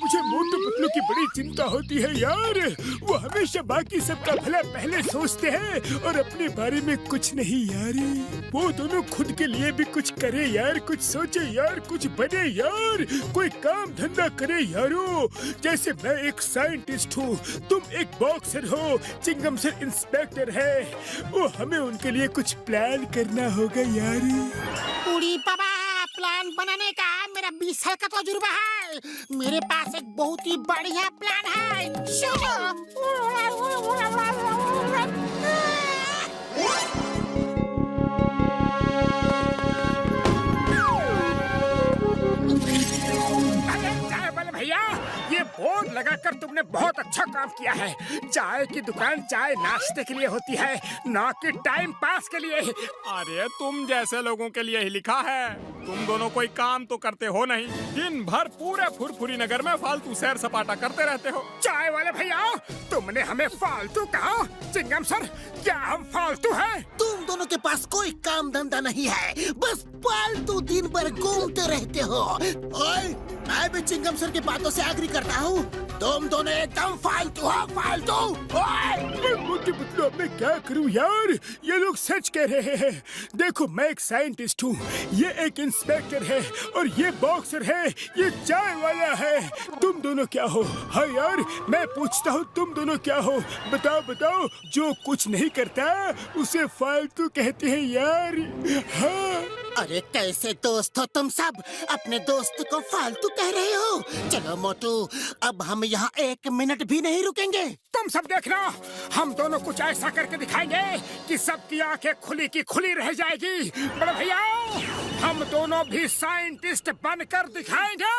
मुझे मोटू पतलू की बड़ी चिंता होती है यार। वो हमेशा बाकी सबका भला पहले सोचते हैं और अपने बारे में कुछ नहीं यार। वो दोनों खुद के लिए भी कुछ करे यार, कुछ सोचे यार, कुछ बने यार, कोई काम धंधा करे यारो। जैसे मैं एक साइंटिस्ट हूँ, तुम एक बॉक्सर हो, चिंगम सर इंस्पेक्टर है। वो हमें उनके लिए कुछ प्लान करना होगा यार। उड़ी पापा, प्लान बनाने का मेरा 20 साल का तजुर्बा है। मेरे पास एक बहुत ही बढ़िया प्लान है। सुनो। चाय वाले भैया, ये बोर्ड लगाकर तुमने बहुत अच्छा काम किया है। चाय की दुकान चाय नाश्ते के लिए होती है, ना कि टाइम पास के लिए। अरे तुम जैसे लोगों के लिए ही लिखा है। तुम दोनों कोई काम तो करते हो नहीं, दिन भर पूरे फुरफुरी नगर में फालतू सैर सपाटा करते रहते हो। चाय वाले भैया, तुमने हमें फालतू कहा? चिंगम सर, क्या हम फालतू हैं? तुम दोनों के पास कोई काम धंधा नहीं है, बस फालतू दिन भर घूमते रहते हो। ओए, मैं भी चिंगम सर की बातों से एग्री करता हूँ। तुम दोनों एकदम फालतू हो, फालतू। मोटे पतलू, मैं क्या करूँ यार? ये लोग सच कह रहे हैं। देखो, मैं एक साइंटिस्ट हूँ, ये एक इंस्पेक्टर है और ये बॉक्सर है, ये चाय वाला है। तुम दोनों क्या हो? हाँ यार, मैं पूछता हूँ, तुम दोनों क्या हो? बताओ बताओ। जो कुछ नहीं करता उसे फालतू कहते हैं यार। हाँ। अरे कैसे दोस्त हो तुम सब? अपने दोस्त को फालतू कह रहे हो? चलो मोटू, अब हम यहाँ 1 मिनट भी नहीं रुकेंगे। तुम सब देखना, हम दोनों कुछ ऐसा करके दिखाएंगे कि सबकी आंखें खुली की खुली रह जाएगी। बड़े भैया, हम दोनों भी साइंटिस्ट बनकर दिखाएंगे।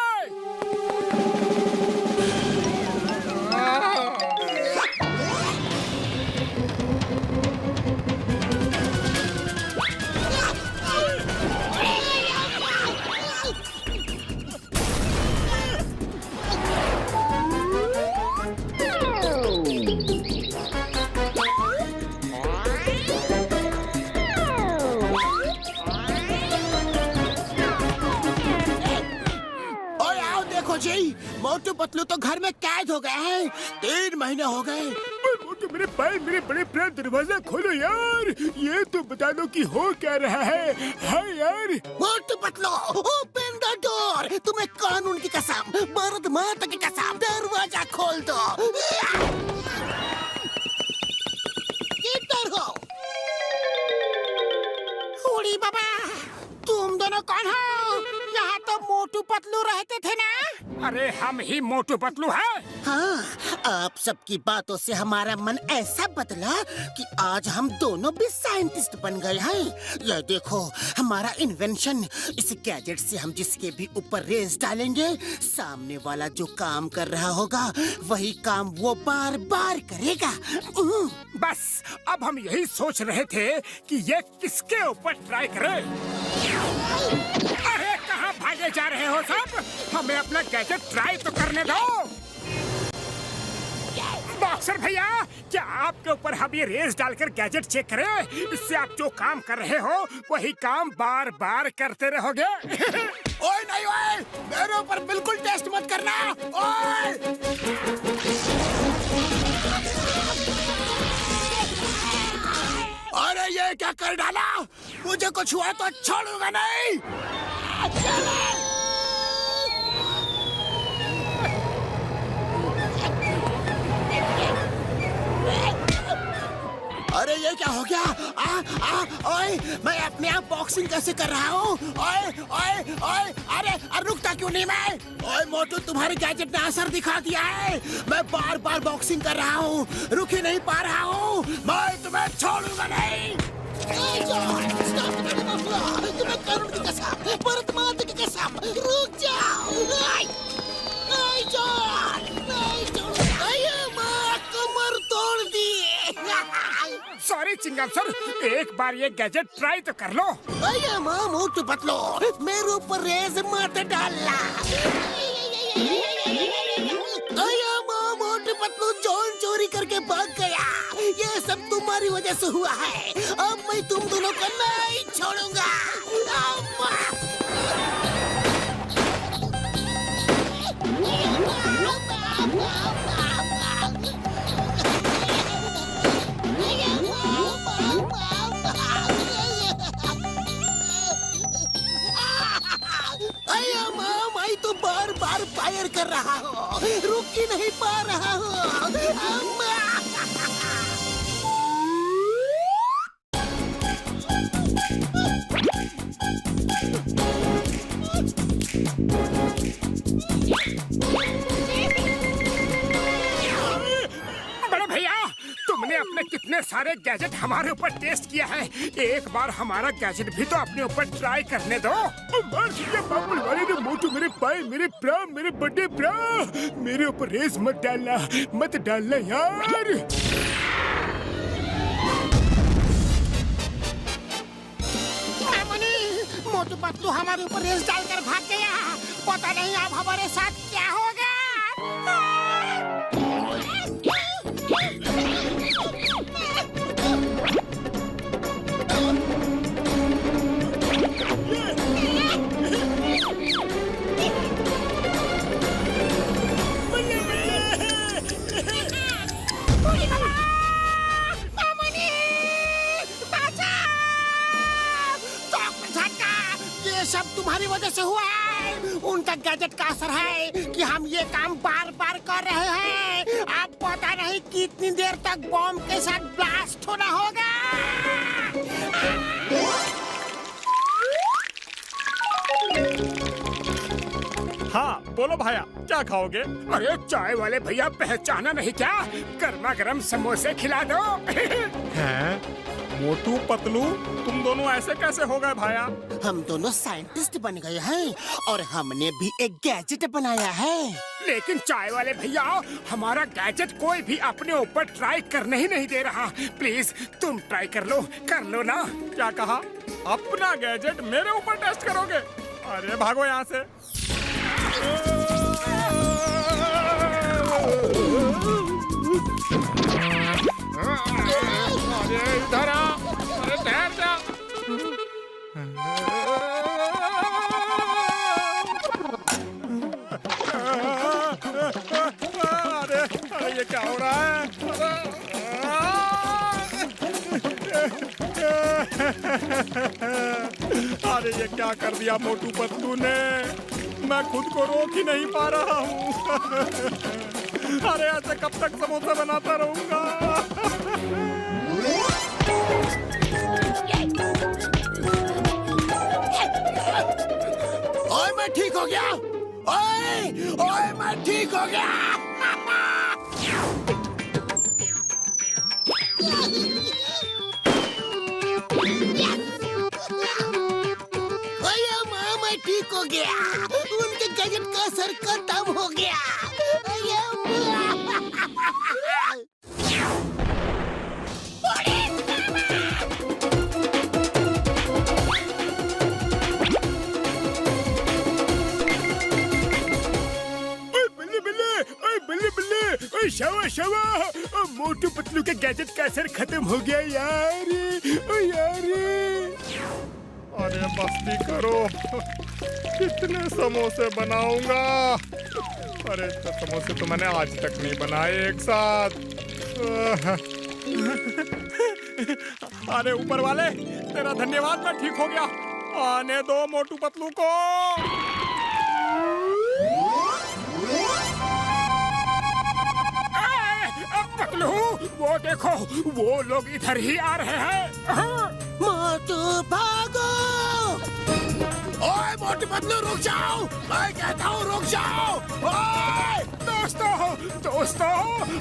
जी, मोटू पतलू तो घर में कैद हो गए हैं। 3 महीने हो गए। मोटू, मेरे भाई, मेरे बड़े प्यार, दरवाजा खोलो यार। ये तो बता दो कि हो क्या रहा है। हाँ यार। Motu Patlu, open the door. तुम्हें कानून की कसम, भारत माता की कसम, दरवाजा खोल दो। किधर हो? उड़ी बाबा, तुम दोनों कौन हो? यहाँ तो मोटू पतलू रहते थे ना? अरे हम ही मोटू पतलू हैं। हाँ, आप सबकी बातों से हमारा मन ऐसा बदला कि आज हम दोनों भी साइंटिस्ट बन गए हैं। ये देखो, हमारा इन्वेंशन। इस गैजेट से हम जिसके भी ऊपर रेस डालेंगे, सामने वाला जो काम कर रहा होगा वही काम वो बार बार करेगा। बस अब हम यही सोच रहे थे कि ये किसके ऊपर ट्राई करें। अरे कहाँ भागे जा रहे हो सब? हमें अपना गैजेट ट्राई तो करने दो। बॉक्सर भैया, क्या आपके ऊपर हम ये रेस डालकर गैजेट चेक करें? इससे आप जो काम कर रहे हो वही काम बार बार करते रहोगे। ओए नहीं ओए, मेरे ऊपर बिल्कुल टेस्ट मत करना। ओए! अरे ये क्या कर डाला? मुझे कुछ हुआ तो छोड़ूंगा नहीं। अरे ये क्या हो गया? ओए, मैं अपने आप बॉक्सिंग कैसे कर रहा हूँ? ओए ओए ओए, अरे रुकता क्यों नहीं मैं? ओए मोटू, तुम्हारे गैजेट ने असर दिखा दिया है। मैं बार बार बॉक्सिंग कर रहा हूँ, रुक ही नहीं पा रहा हूँ। मैं तुम्हें छोड़ूंगा नहीं। तुम्हें कानून की कसम, भारत माता की कसम, रुक जाओ। कमर तोड़ दी। सॉरी चिंगम सर, एक बार ये गैजेट ट्राई तो कर लो। अये माँ, मोटू पतलू, मेरे ऊपर रेस मत डालना। अये माँ, मोटू पतलू जॉन चोरी करके भाग गया। ये सब तुम्हारी वजह से हुआ है। अब मैं तुम दोनों को नहीं छोड़ूंगा। अम्मा। फायर कर रहा हूँ, रुक ही नहीं पा रहा हूँ। बड़े भैया, तुमने अपने कितने सारे गैजेट हमारे ऊपर टेस्ट किया है, एक बार हमारा गैजेट भी तो अपने ऊपर ट्राई करने दो। मार दिया पापड़ वाले ने मोटू, मेरे पाए, मेरे प्रा, मेरे बड़े प्रा, मेरे ऊपर रेस मत डालना, मत डालना यार। मोटू पतलू हमारे ऊपर रेस डालकर भाग गया, पता नहीं अब हमारे साथ क्या होगा। सब तुम्हारी वजह से हुआ है। उनका गैजेट का असर है कि हम ये काम बार बार कर रहे हैं। अब पता नहीं कितनी देर तक बॉम्ब के साथ ब्लास्ट होना होगा। हाँ बोलो भैया, क्या खाओगे? अरे चाय वाले भैया, पहचाना नहीं क्या? गर्मा गर्म समोसे खिला दो। हैं? मोटू पतलू, तुम दोनों ऐसे कैसे हो गए भैया? हम दोनों साइंटिस्ट बन गए हैं और हमने भी एक गैजेट बनाया है। लेकिन चाय वाले भैया, हमारा गैजेट कोई भी अपने ऊपर ट्राई करने ही नहीं दे रहा। प्लीज तुम ट्राई कर लो ना। क्या कहा? अपना गैजेट मेरे ऊपर टेस्ट करोगे? अरे भागो यहाँ से। अरे इधर आ, अरे ठहर जा। अरे ये क्या हो रहा है? अरे ये क्या कर दिया मोटू पतलू ने? मैं खुद को रोक ही नहीं पा रहा हूँ। अरे ऐसे कब तक समोसा बनाता रहूंगा? ओए मैं ठीक हो गया। ओए मैं ठीक हो गया। ओए माँ, मैं ठीक हो गया। उनके गैजेट का असर खत्म हो गया। शावा शावा, मोटू पतलू के गैजेट का असर खत्म हो गया यार। ओ यार, अरे मस्ती करो, कितने समोसे बनाऊंगा? अरे तो समोसे तो मैंने आज तक नहीं बनाए एक साथ। अरे ऊपर वाले, तेरा धन्यवाद, मैं ठीक हो गया। आने दो मोटू पतलू को। पतलू, वो देखो, वो लोग इधर ही आ रहे हैं। मोटू भागो। ओए मोटू पतलू, रुक जाओ। मैं कहता हूँ रुक जाओ। ओए दोस्तों,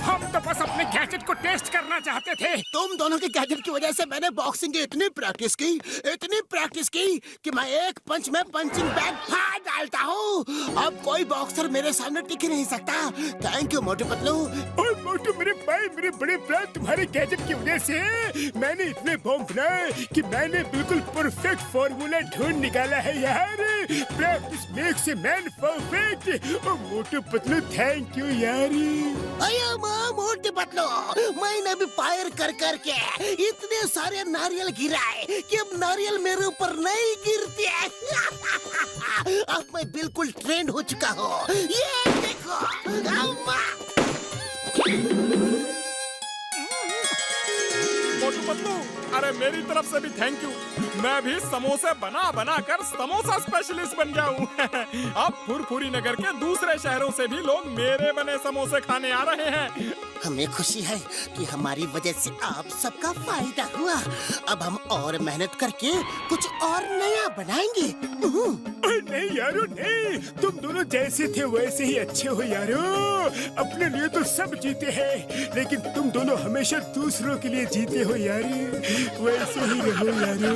हम तो बस अपने गैजेट को टेस्ट करना चाहते थे। तुम दोनों के गैजेट की वजह से मैंने बॉक्सिंग की इतनी प्रैक्टिस की कि मैं एक पंच में पंचिंग बैग फाड़ डालता हूँ। अब कोई बॉक्सर मेरे सामने टिक ही नहीं सकता। Thank you Motu Patlu. और मोटू मेरे भाई, मेरे बड़े भाई, तुम्हारे गैजेट की वजह से मैंने इतने बॉम्ब बनाए कि मैंने बिल्कुल परफेक्ट फॉर्मूला ढूंढ निकाला है यार। Practice makes a man perfect. और मोटू पतलू, थैंक यू यार। अरे माँ मोटू पतलू, मैंने भी फायर कर करके इतने सारे नारियल गिराए कि अब नारियल मेरे ऊपर नहीं गिरते। अब मैं बिल्कुल ट्रेंड हो चुका हूँ। ये देखो मोटू पतलू, अरे मेरी तरफ से भी थैंक यू। मैं भी समोसे बना बना कर समोसा स्पेशलिस्ट बन गया हूँ। अब फुरफुरी नगर के दूसरे शहरों से भी लोग मेरे बने समोसे खाने आ रहे हैं। हमें खुशी है कि हमारी वजह से आप सबका फायदा हुआ। अब हम और मेहनत करके कुछ और नया बनाएंगे। अरे नहीं यारो नहीं, तुम दोनों जैसे थे वैसे ही अच्छे हो यारो। अपने लिए तो सब जीते हैं, लेकिन तुम दोनों हमेशा दूसरों के लिए जीते हो यारो। वैसे ही रहो यारो।